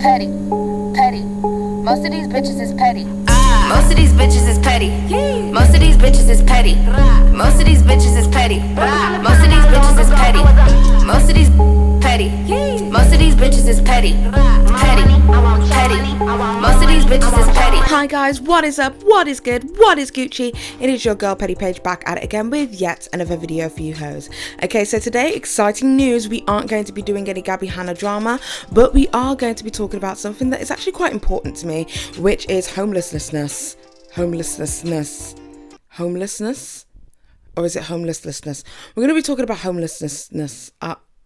petty, petty. Most of these bitches is petty. Most of these bitches is petty. Most of these bitches is petty. Most of these bitches is petty. Most of these bitches is petty. Most of these petty. Most of these bitches is petty. Petty. Petty. Most of these bitches is petty. Hi guys, what is up? What is good? What is Gucci? It is your girl Petty Paige back at it again with yet another video for you hoes. Okay, so today, exciting news. We aren't going to be doing any Gabby Hanna drama, but we are going to be talking about something that is actually quite important to me, which is homelessness. Homelessness? Or is it homelessness? We're going to be talking about homelessness.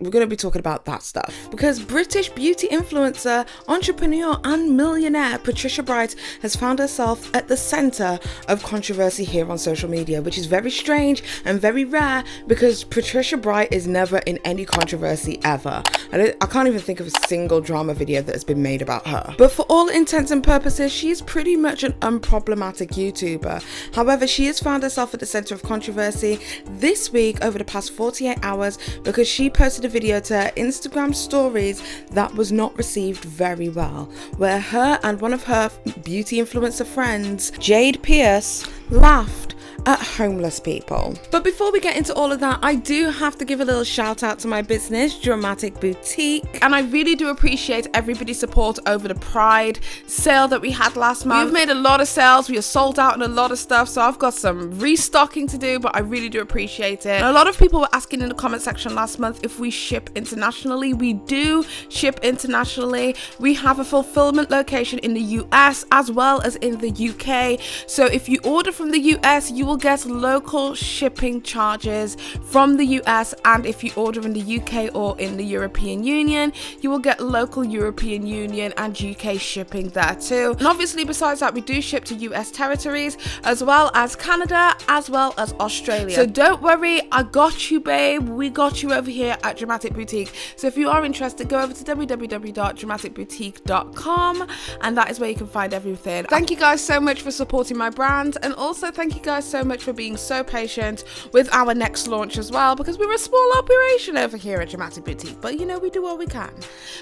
We're going to be talking about that stuff because British beauty influencer, entrepreneur and millionaire Patricia Bright has found herself at the centre of controversy here on social media, which is very strange and very rare because Patricia Bright is never in any controversy ever. I can't even think of a single drama video that has been made about her. But for all intents and purposes, she's pretty much an unproblematic YouTuber. However, she has found herself at the centre of controversy this week over the past 48 hours because she posted a video to her Instagram stories that was not received very well, where her and one of her beauty influencer friends, Jayde Pierce, laughed at homeless people. But before we get into all of that, I do have to give a little shout out to my business, Dramatic Boutique, and I really do appreciate everybody's support over the Pride sale that we had last month. We've made a lot of sales, we are sold out on a lot of stuff, so I've got some restocking to do, but I really do appreciate it. And a lot of people were asking in the comment section last month if we ship internationally. We do ship internationally. We have a fulfillment location in the US as well as in the UK, so if you order from the US, you will get local shipping charges from the US, and if you order in the UK or in the European Union, you will get local European Union and UK shipping there too. And obviously besides that, we do ship to US territories as well as Canada as well as Australia. So don't worry, I got you babe, we got you over here at Dramatic Boutique. So if you are interested, go over to www.dramaticboutique.com and that is where you can find everything. Thank you guys so much for supporting my brand, and also thank you guys so much for being so patient with our next launch as well, because we're a small operation over here at Dramatic Boutique, but you know, we do all we can.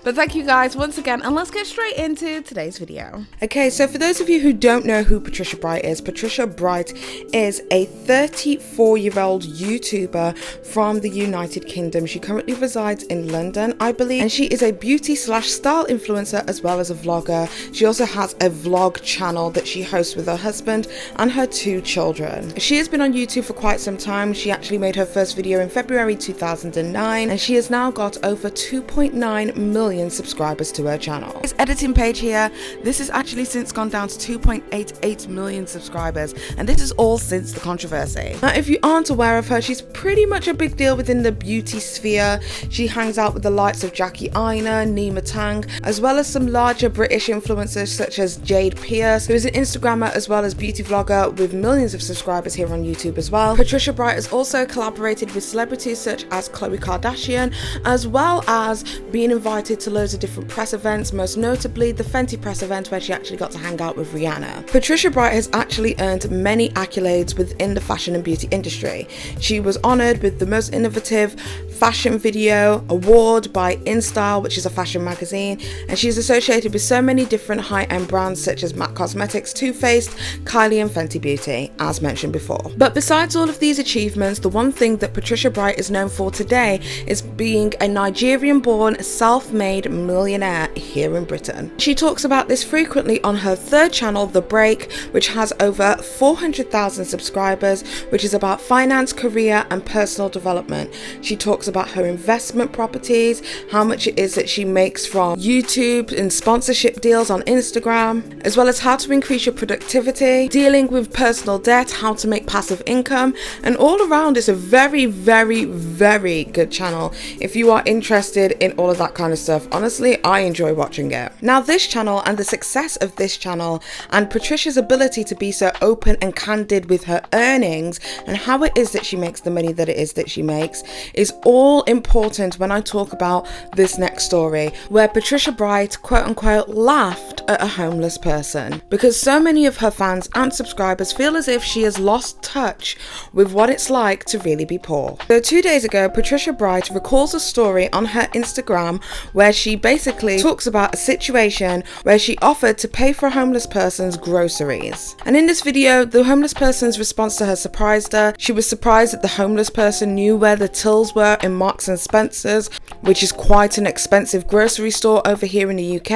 But thank you guys once again, and let's get straight into today's video. Okay, so for those of you who don't know who Patricia Bright is, Patricia Bright is a 34-year-old YouTuber from the United Kingdom. She currently resides in London, I believe, and she is a beauty/style influencer as well as a vlogger. She also has a vlog channel that she hosts with her husband and her 2 children. She has been on YouTube for quite some time. She actually made her first video in February 2009, and she has now got over 2.9 million subscribers to her channel. This editing page here, this has actually since gone down to 2.88 million subscribers, and this is all since the controversy. Now, if you aren't aware of her, she's pretty much a big deal within the beauty sphere. She hangs out with the likes of Jackie Aina, Nima Tang, as well as some larger British influencers such as Jayde Pierce, who is an Instagrammer as well as beauty vlogger with millions of subscribers here on YouTube as well. Patricia Bright has also collaborated with celebrities such as Khloe Kardashian, as well as being invited to loads of different press events, most notably the Fenty press event where she actually got to hang out with Rihanna. Patricia Bright has actually earned many accolades within the fashion and beauty industry. She was honoured with the most innovative fashion video award by Insta, which is a fashion magazine, and she's associated with so many different high-end brands such as MAC Cosmetics, Too Faced, Kylie and Fenty Beauty, as mentioned before. But besides all of these achievements, the one thing that Patricia Bright is known for today is being a Nigerian-born, self-made millionaire here in Britain. She talks about this frequently on her 3rd channel, The Break, which has over 400,000 subscribers, which is about finance, career and personal development. She talks about her investment properties, how much it is that she makes from YouTube and sponsorship deals on Instagram, as well as how to increase your productivity, dealing with personal debt, how to make passive income, and all around it's a very, very, very good channel. If you are interested in all of that kind of stuff, honestly, I enjoy watching it. Now, this channel and the success of this channel and Patricia's ability to be so open and candid with her earnings and how it is that she makes the money that it is that she makes is all important when I talk about this next story, where Patricia Bright, quote unquote, laughed at a homeless person, because so many of her fans and subscribers feel as if she has lost touch with what it's like to really be poor. So 2 days ago, Patricia Bright recalls a story on her Instagram where she basically talks about a situation where she offered to pay for a homeless person's groceries. And in this video, the homeless person's response to her surprised her. She was surprised that the homeless person knew where the tills were in Marks and Spencer's, which is quite an expensive grocery store over here in the UK,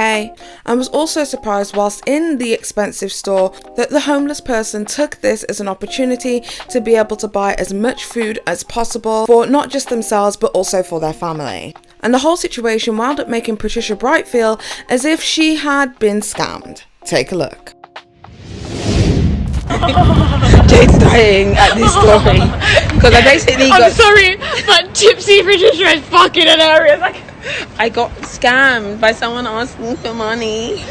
and was also surprised whilst in the expensive store that the homeless person took this as an opportunity to be able to buy as much food as possible for not just themselves but also for their family. And the whole situation wound up making Patricia Bright feel as if she had been scammed. Take a look. Jayde's dying at this story because I basically I'm sorry, but tipsy Patricia is fucking hilarious. Like, I got scammed by someone asking for money,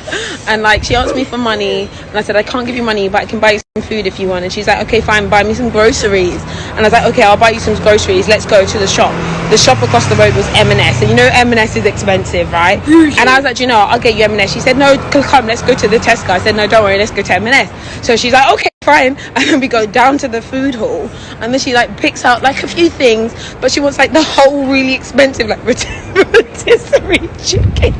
and like she asked me for money and I said I can't give you money but I can buy you some food if you want, and she's like okay fine, buy me some groceries, and I was like okay, I'll buy you some groceries, let's go to the shop. The shop across the road was M&S, and you know M&S is expensive, right? And I was like, do you know, I'll get you M&S. She said no, come, let's go to the Tesco. I said no, don't worry, let's go to M&S. So she's like okay fine, and then we go down to the food hall, and then she like picks out like a few things, but she wants like the whole really expensive like rotisserie chicken,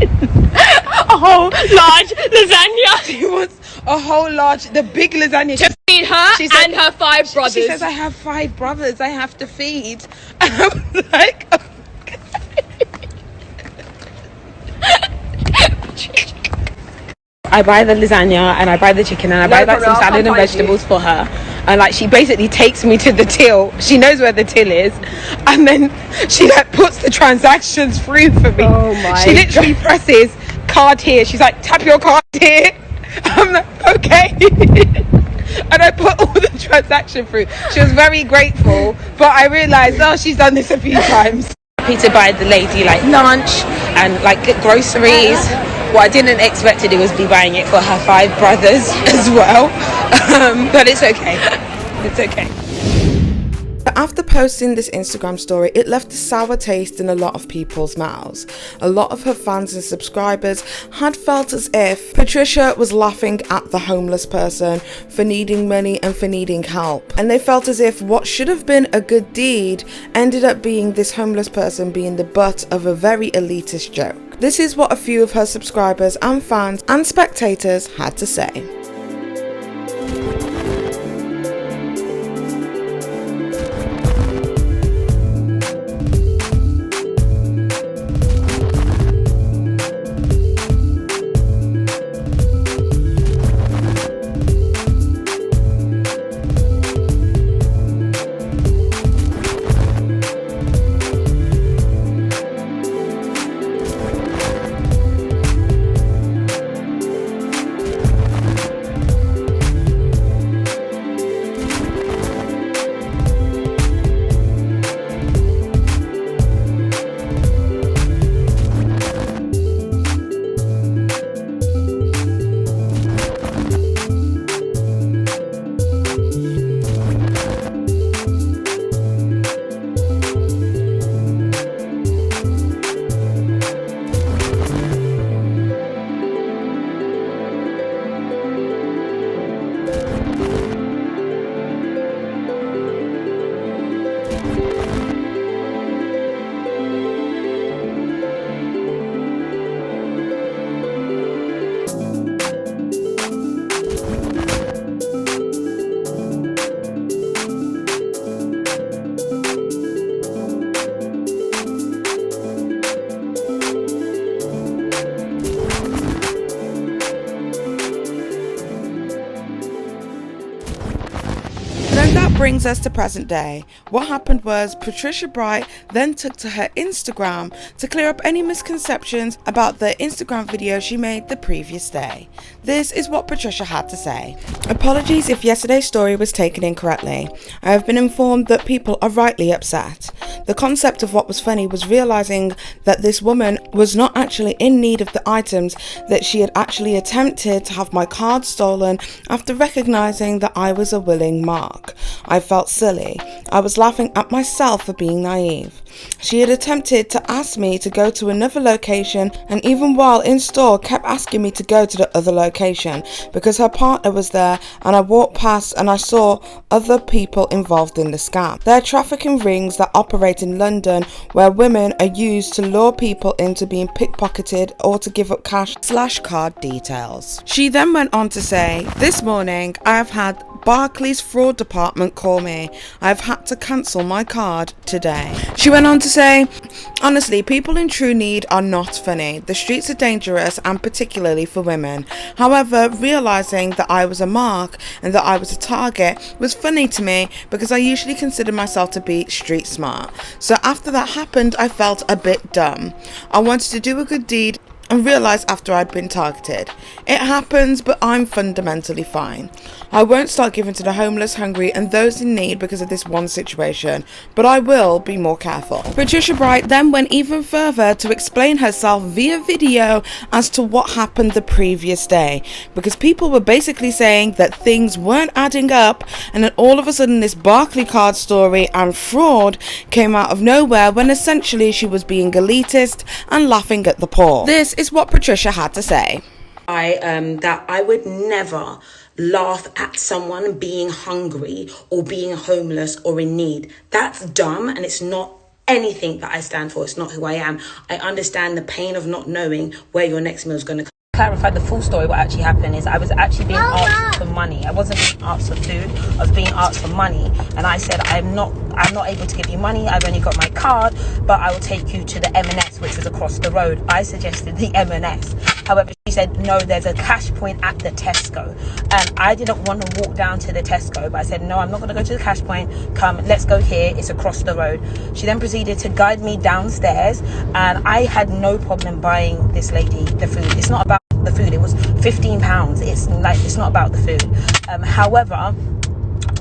a whole large lasagna. She wants a whole large, the big lasagna To feed her and her 5 brothers. She says I have 5 brothers I have to feed. And I'm like I buy the lasagna and I buy the chicken and I buy like some salad and vegetables for her, and like she basically takes me to the till. She knows where the till is, and then she like puts the transactions through for me. Oh my She literally presses card here. She's like tap your card here. I'm like okay. And I put all the transaction through. She was very grateful, but I realised oh she's done this a few times. Happy to buy the lady like lunch and like groceries. What I didn't expect to do was be buying it for her 5 brothers as well, but it's okay. It's okay. After posting this Instagram story, it left a sour taste in a lot of people's mouths. A lot of her fans and subscribers had felt as if Patricia was laughing at the homeless person for needing money and for needing help. And they felt as if what should have been a good deed ended up being this homeless person being the butt of a very elitist joke. This is what a few of her subscribers and fans and spectators had to say. Brings us to present day. What happened was Patricia Bright then took to her Instagram to clear up any misconceptions about the Instagram video she made the previous day. This is what Patricia had to say. Apologies if yesterday's story was taken incorrectly. I have been informed that people are rightly upset. The concept of what was funny was realizing that this woman was not actually in need of the items, that she had actually attempted to have my card stolen after recognizing that I was a willing mark. I felt silly. I was laughing at myself for being naive. She had attempted to ask me to go to another location, and even while in store kept asking me to go to the other location because her partner was there, and I walked past and I saw other people involved in the scam. There are trafficking rings that operate in London where women are used to lure people into being pickpocketed or to give up cash/card details. She then went on to say, "This morning I have had Barclays fraud department call me. I've had to cancel my card today." She went on to say, "Honestly, people in true need are not funny. The streets are dangerous, and particularly for women. However, realizing that I was a mark and that I was a target was funny to me because I usually consider myself to be street smart. So after that happened, I felt a bit dumb. I wanted to do a good deed and realised after I'd been targeted. It happens, but I'm fundamentally fine. I won't start giving to the homeless, hungry and those in need because of this one situation, but I will be more careful." Patricia Bright then went even further to explain herself via video as to what happened the previous day, because people were basically saying that things weren't adding up, and then all of a sudden this Barclay card story and fraud came out of nowhere when essentially she was being elitist and laughing at the poor. This is what Patricia had to say. That I would never laugh at someone being hungry or being homeless or in need. That's dumb, and it's not anything that I stand for. It's not who I am. I understand the pain of not knowing where your next meal is going to come. Clarify the full story. What actually happened is I was actually being asked for money. I wasn't being asked for food. I was being asked for money, and I said I'm not able to give you money. I've only got my card, but I will take you to the M&S, which was across the road. I suggested the M&S. However, she said no, there's a cash point at the Tesco, and I didn't want to walk down to the Tesco, but I said no, I'm not going to go to the cash point. Come, let's go here. It's across the road. She then proceeded to guide me downstairs, and I had no problem buying this lady the food. It's not about the food. It was £15. It's not about the food. However,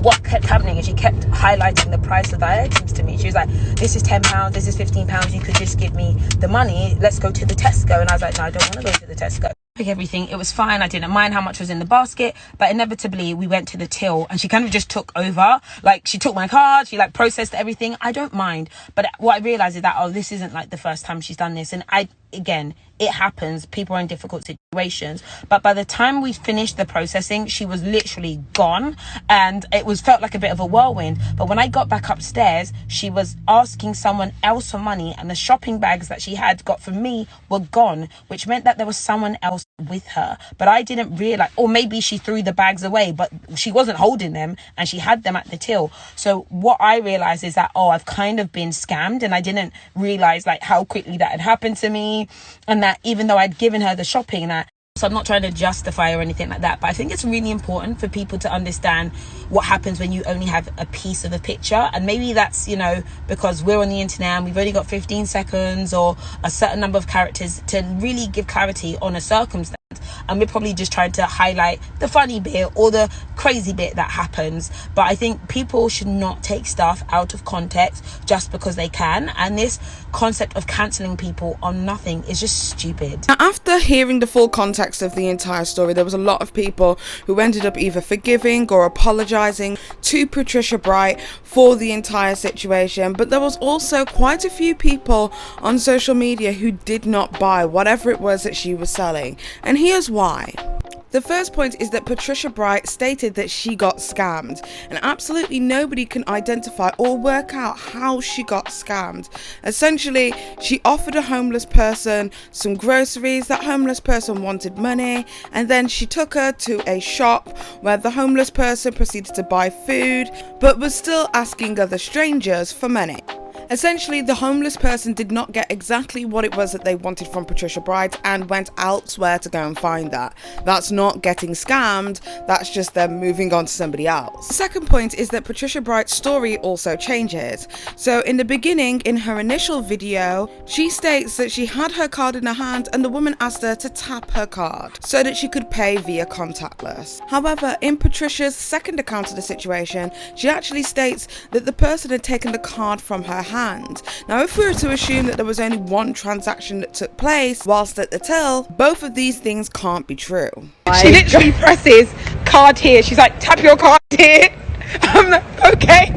what kept happening is she kept highlighting the price of the items to me. She was like, this is £10, this is £15, you could just give me the money, let's go to the Tesco. And I was like, no, I don't want to go to the Tesco. Everything, it was fine. I didn't mind how much was in the basket, but inevitably we went to the till and she kind of just took over. Like, she took my card, she like processed everything. I don't mind, but what I realized is that, oh, this isn't like the first time she's done this. And again, it happens, people are in difficult situations, but by the time we finished the processing, she was literally gone, and it felt like a bit of a whirlwind. But when I got back upstairs, she was asking someone else for money, and the shopping bags that she had got from me were gone, which meant that there was someone else with her. But I didn't realize, or maybe she threw the bags away, but she wasn't holding them and she had them at the till. So what I realized is that, oh, I've kind of been scammed, and I didn't realize like how quickly that had happened to me, and that even though I'd given her the shopping, that, so I'm not trying to justify or anything like that, but I think it's really important for people to understand what happens when you only have a piece of a picture. And maybe that's, you know, because we're on the internet and we've only got 15 seconds or a certain number of characters to really give clarity on a circumstance, and we're probably just trying to highlight the funny bit or the crazy bit that happens. But I think people should not take stuff out of context just because they can, and this concept of cancelling people on nothing is just stupid. Now, after hearing the full context of the entire story, there was a lot of people who ended up either forgiving or apologising to Patricia Bright for the entire situation, but there was also quite a few people on social media who did not buy whatever it was that she was selling, and here's why. The first point is that Patricia Bright stated that she got scammed, and absolutely nobody can identify or work out how she got scammed. Essentially, she offered a homeless person some groceries, that homeless person wanted money, and then she took her to a shop where the homeless person proceeded to buy food, but was still asking other strangers for money. Essentially, the homeless person did not get exactly what it was that they wanted from Patricia Bright and went elsewhere to go and find that. That's not getting scammed, that's just them moving on to somebody else. The second point is that Patricia Bright's story also changes. So in the beginning, in her initial video, she states that she had her card in her hand and the woman asked her to tap her card so that she could pay via contactless. However, in Patricia's second account of the situation, she actually states that the person had taken the card from her hand hand. Now, if we were to assume that there was only one transaction that took place whilst at the till, both of these things can't be true. She literally presses card here. She's like, tap your card here. I'm like, okay.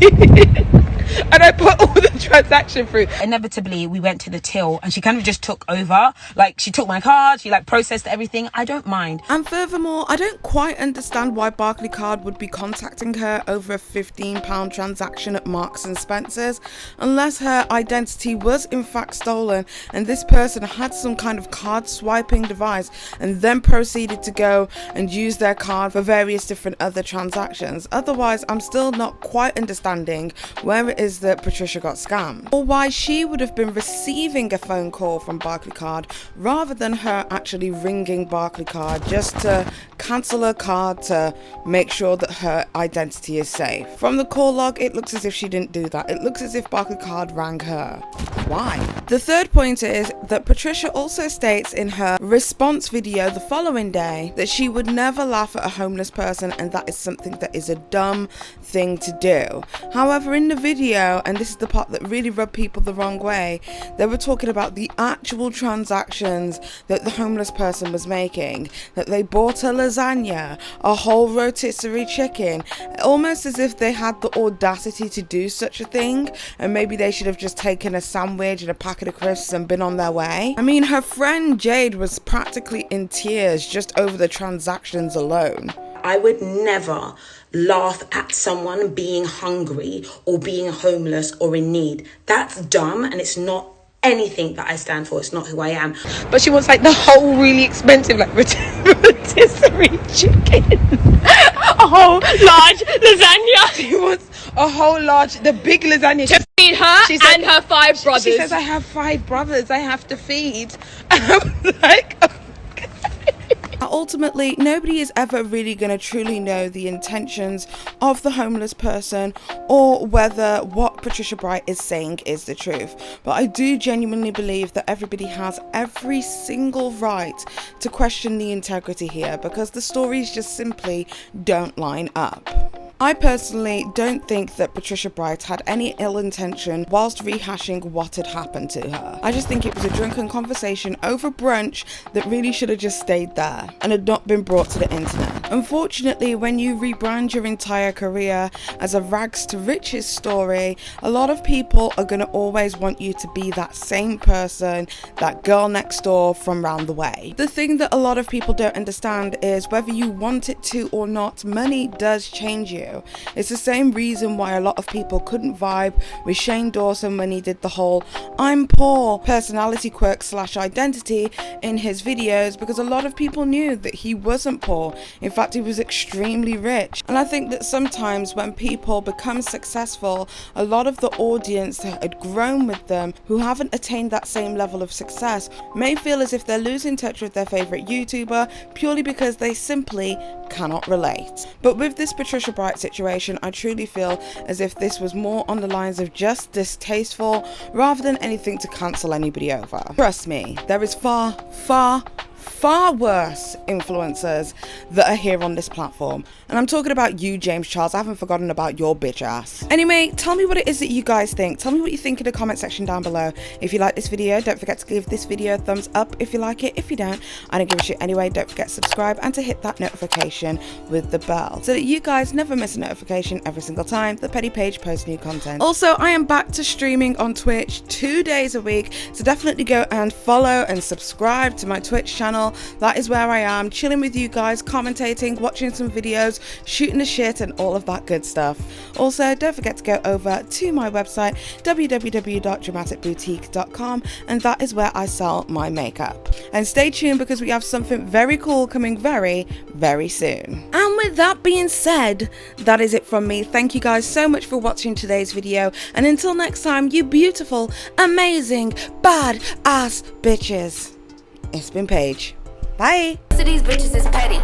And I put all the transaction through. Inevitably, we went to the till and she kind of just took over. Like, she took my card, she like processed everything. I don't mind. And furthermore, I don't quite understand why Barclaycard would be contacting her over a £15 transaction at Marks and Spencer's, unless her identity was in fact stolen and this person had some kind of card swiping device and then proceeded to go and use their card for various different other transactions. Otherwise, I'm still not quite understanding where it is that Patricia got scammed, or why she would have been receiving a phone call from Barclaycard rather than her actually ringing Barclaycard just to cancel her card to make sure that her identity is safe. From the call log, it looks as if she didn't do that. It looks as if Barclaycard rang her. Why? The third point is that Patricia also states in her response video the following day that she would never laugh at a homeless person and that is something that is a dumb thing to do. However, in the video, and this is the part that really rubbed people the wrong way, they were talking about the actual transactions that the homeless person was making, that they bought a lasagna, a whole rotisserie chicken, almost as if they had the audacity to do such a thing, and maybe they should have just taken a sandwich and a packet of crisps and been on their way. I mean, her friend Jayde was practically in tears just over the transactions alone. I would never laugh at someone being hungry or being homeless or in need. That's dumb and it's not anything that I stand for. It's not who I am. But she wants like the whole really expensive like rotisserie chicken. A whole large lasagna. She wants a whole large, the big lasagna. To feed her and her 5 brothers. She says, I have 5 brothers I have to feed. And I'm like, ultimately, nobody is ever really going to truly know the intentions of the homeless person or whether what Patricia Bright is saying is the truth. But I do genuinely believe that everybody has every single right to question the integrity here because the stories just simply don't line up. I personally don't think that Patricia Bright had any ill intention whilst rehashing what had happened to her. I just think it was a drunken conversation over brunch that really should have just stayed there and had not been brought to the internet. Unfortunately, when you rebrand your entire career as a rags to riches story, a lot of people are going to always want you to be that same person, that girl next door from round the way. The thing that a lot of people don't understand is whether you want it to or not, money does change you. It's the same reason why a lot of people couldn't vibe with Shane Dawson when he did the whole I'm poor personality quirk / identity in his videos, because a lot of people knew that he wasn't poor. In fact, he was extremely rich. And I think that sometimes when people become successful, a lot of the audience that had grown with them who haven't attained that same level of success may feel as if they're losing touch with their favorite YouTuber purely because they simply cannot relate. But with this Patricia Bright situation, I truly feel as if this was more on the lines of just distasteful rather than anything to cancel anybody over. Trust me, there is far worse influencers that are here on this platform, and I'm talking about you, James Charles. I haven't forgotten about your bitch ass. Anyway, tell me what it is that you guys think. Tell me what you think in the comment section down below. If you like this video, don't forget to give this video a thumbs up if you like it. If you don't, I don't give a shit anyway. Don't forget to subscribe and to hit that notification with the bell so that you guys never miss a notification every single time the Petty Paige posts new content. Also, I am back to streaming on Twitch 2 days a week, so definitely go and follow and subscribe to my Twitch channel. That is where I am, chilling with you guys, commentating, watching some videos, shooting the shit and all of that good stuff. Also, don't forget to go over to my website www.dramaticboutique.com, and that is where I sell my makeup. And stay tuned because we have something very cool coming very, very soon. And with that being said, that is it from me. Thank you guys so much for watching today's video, and until next time, you beautiful, amazing, bad ass bitches. It's been Paige. Bye. Most of these bitches is petty.